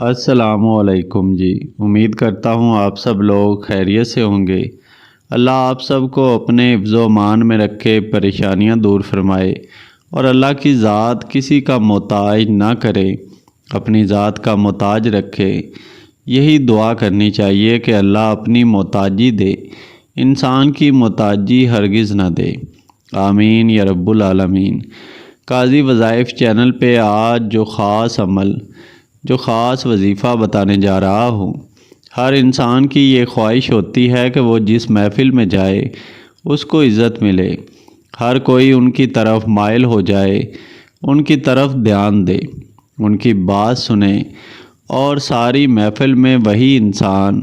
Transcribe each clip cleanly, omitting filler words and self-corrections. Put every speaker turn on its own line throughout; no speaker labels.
السلام علیکم جی۔ امید کرتا ہوں آپ سب لوگ خیریت سے ہوں گے۔ اللہ آپ سب کو اپنے حفظ و امان میں رکھے، پریشانیاں دور فرمائے اور اللہ کی ذات کسی کا محتاج نہ کرے، اپنی ذات کا محتاج رکھے۔ یہی دعا کرنی چاہیے کہ اللہ اپنی محتاجی دے، انسان کی محتاجی ہرگز نہ دے۔ آمین یا رب العالمین۔ قاضی وظائف چینل پہ آج جو خاص وظیفہ بتانے جا رہا ہوں، ہر انسان کی یہ خواہش ہوتی ہے کہ وہ جس محفل میں جائے اس کو عزت ملے، ہر کوئی ان کی طرف مائل ہو جائے، ان کی طرف دھیان دے، ان کی بات سنے اور ساری محفل میں وہی انسان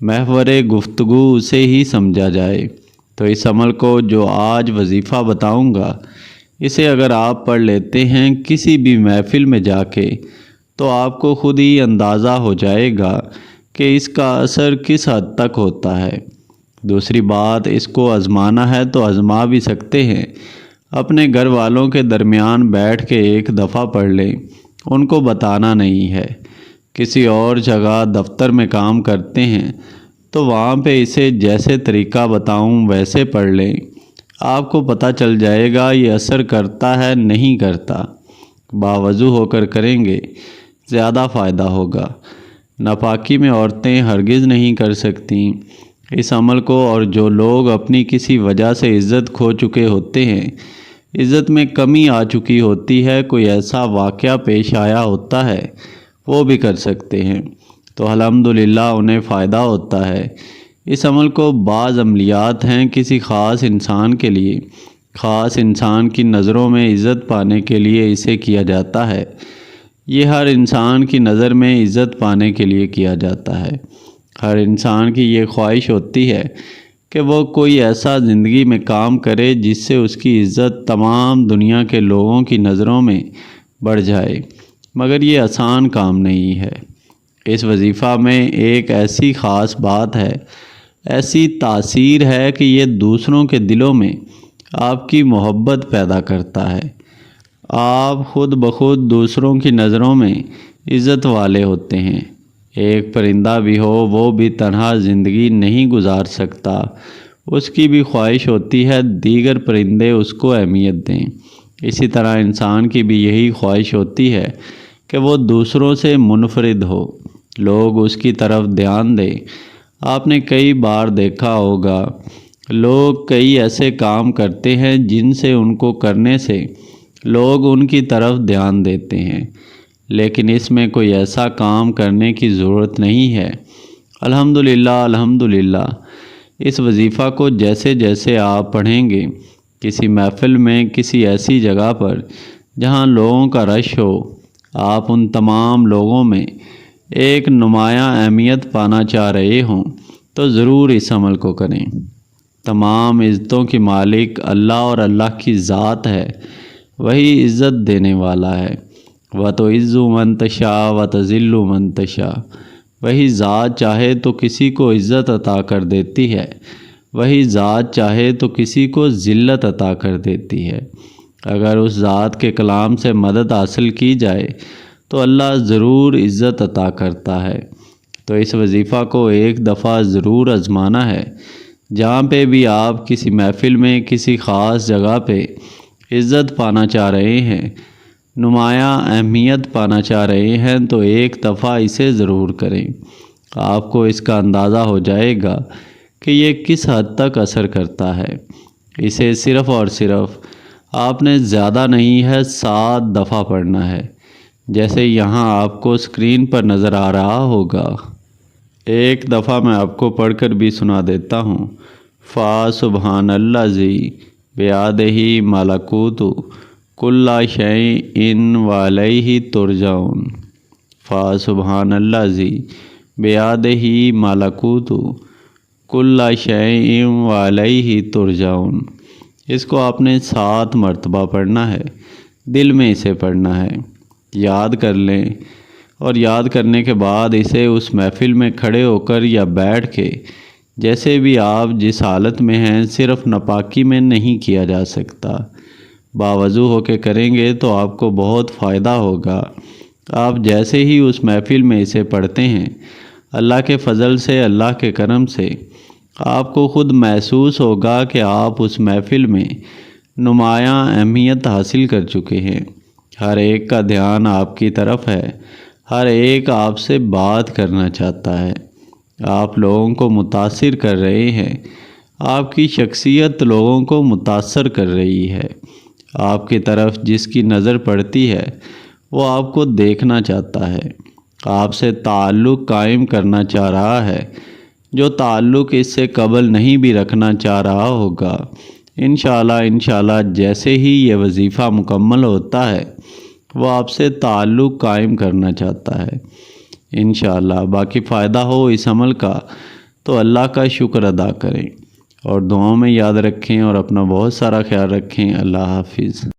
محور گفتگو اسے ہی سمجھا جائے۔ تو اس عمل کو جو آج وظیفہ بتاؤں گا، اسے اگر آپ پڑھ لیتے ہیں کسی بھی محفل میں جا کے، تو آپ کو خود ہی اندازہ ہو جائے گا کہ اس کا اثر کس حد تک ہوتا ہے۔ دوسری بات، اس کو آزمانا ہے تو آزما بھی سکتے ہیں۔ اپنے گھر والوں کے درمیان بیٹھ کے ایک دفعہ پڑھ لیں، ان کو بتانا نہیں ہے۔ کسی اور جگہ دفتر میں کام کرتے ہیں تو وہاں پہ اسے جیسے طریقہ بتاؤں ویسے پڑھ لیں، آپ کو پتہ چل جائے گا یہ اثر کرتا ہے نہیں کرتا۔ باوضو ہو کر کریں گے زیادہ فائدہ ہوگا۔ ناپاکی میں عورتیں ہرگز نہیں کر سکتیں اس عمل کو، اور جو لوگ اپنی کسی وجہ سے عزت کھو چکے ہوتے ہیں، عزت میں کمی آ چکی ہوتی ہے، کوئی ایسا واقعہ پیش آیا ہوتا ہے، وہ بھی کر سکتے ہیں، تو الحمدللہ انہیں فائدہ ہوتا ہے۔ اس عمل کو بعض عملیات ہیں کسی خاص انسان کے لیے، خاص انسان کی نظروں میں عزت پانے کے لیے اسے کیا جاتا ہے۔ یہ ہر انسان کی نظر میں عزت پانے کے لیے کیا جاتا ہے۔ ہر انسان کی یہ خواہش ہوتی ہے کہ وہ کوئی ایسا زندگی میں کام کرے جس سے اس کی عزت تمام دنیا کے لوگوں کی نظروں میں بڑھ جائے، مگر یہ آسان کام نہیں ہے۔ اس وظیفہ میں ایک ایسی خاص بات ہے، ایسی تاثیر ہے کہ یہ دوسروں کے دلوں میں آپ کی محبت پیدا کرتا ہے۔ آپ خود بخود دوسروں کی نظروں میں عزت والے ہوتے ہیں۔ ایک پرندہ بھی ہو، وہ بھی تنہا زندگی نہیں گزار سکتا، اس کی بھی خواہش ہوتی ہے دیگر پرندے اس کو اہمیت دیں۔ اسی طرح انسان کی بھی یہی خواہش ہوتی ہے کہ وہ دوسروں سے منفرد ہو، لوگ اس کی طرف دھیان دیں۔ آپ نے کئی بار دیکھا ہوگا، لوگ کئی ایسے کام کرتے ہیں جن سے ان کو کرنے سے لوگ ان کی طرف دھیان دیتے ہیں، لیکن اس میں کوئی ایسا کام کرنے کی ضرورت نہیں ہے۔ الحمدللہ الحمدللہ۔ اس وظیفہ کو جیسے جیسے آپ پڑھیں گے، کسی محفل میں، کسی ایسی جگہ پر جہاں لوگوں کا رش ہو، آپ ان تمام لوگوں میں ایک نمایاں اہمیت پانا چاہ رہے ہوں تو ضرور اس عمل کو کریں۔ تمام عزتوں کی مالک اللہ اور اللہ کی ذات ہے، وہی عزت دینے والا ہے۔ وَتُعِزُّ مَن تَشَاءُ وَتُذِلُّ مَن تَشَاءُ۔ وہی ذات چاہے تو کسی کو عزت عطا کر دیتی ہے، وہی ذات چاہے تو کسی کو ذلت عطا کر دیتی ہے۔ اگر اس ذات کے کلام سے مدد حاصل کی جائے تو اللہ ضرور عزت عطا کرتا ہے۔ تو اس وظیفہ کو ایک دفعہ ضرور آزمانا ہے۔ جہاں پہ بھی آپ کسی محفل میں، کسی خاص جگہ پہ عزت پانا چاہ رہے ہیں، نمایاں اہمیت پانا چاہ رہے ہیں، تو ایک دفعہ اسے ضرور کریں۔ آپ کو اس کا اندازہ ہو جائے گا کہ یہ کس حد تک اثر کرتا ہے۔ اسے صرف اور صرف آپ نے زیادہ نہیں ہے 7 دفعہ پڑھنا ہے، جیسے یہاں آپ کو اسکرین پر نظر آ رہا ہوگا۔ ایک دفعہ میں آپ کو پڑھ کر بھی سنا دیتا ہوں۔ فَسُبْحَانَ الَّذِی بِیَدِہِ مَلَکُوتُ کُلِّ شَیْءٍ وَإِلَیْہِ تُرْجَعُونَ۔ فَسُبْحَانَ الَّذِی بِیَدِہِ مَلَکُوتُ کُلِّ شَیْءٍ وَإِلَیْہِ تُرْجَعُونَ۔ اس کو آپ نے 7 مرتبہ پڑھنا ہے، دل میں اسے پڑھنا ہے، یاد کر لیں، اور یاد کرنے کے بعد اسے اس محفل میں کھڑے ہو کر یا بیٹھ کے، جیسے بھی آپ جس حالت میں ہیں، صرف ناپاکی میں نہیں کیا جا سکتا، باوضو ہو کے کریں گے تو آپ کو بہت فائدہ ہوگا۔ آپ جیسے ہی اس محفل میں اسے پڑھتے ہیں، اللہ کے فضل سے، اللہ کے کرم سے آپ کو خود محسوس ہوگا کہ آپ اس محفل میں نمایاں اہمیت حاصل کر چکے ہیں۔ ہر ایک کا دھیان آپ کی طرف ہے، ہر ایک آپ سے بات کرنا چاہتا ہے، آپ لوگوں کو متاثر کر رہے ہیں، آپ کی شخصیت لوگوں کو متاثر کر رہی ہے۔ آپ کی طرف جس کی نظر پڑتی ہے وہ آپ کو دیکھنا چاہتا ہے، آپ سے تعلق قائم کرنا چاہ رہا ہے، جو تعلق اس سے قبل نہیں بھی رکھنا چاہ رہا ہوگا۔ انشاءاللہ جیسے ہی یہ وظیفہ مکمل ہوتا ہے وہ آپ سے تعلق قائم کرنا چاہتا ہے انشاءاللہ۔ باقی فائدہ ہو اس عمل کا تو اللہ کا شکر ادا کریں اور دعاؤں میں یاد رکھیں اور اپنا بہت سارا خیال رکھیں۔ اللہ حافظ۔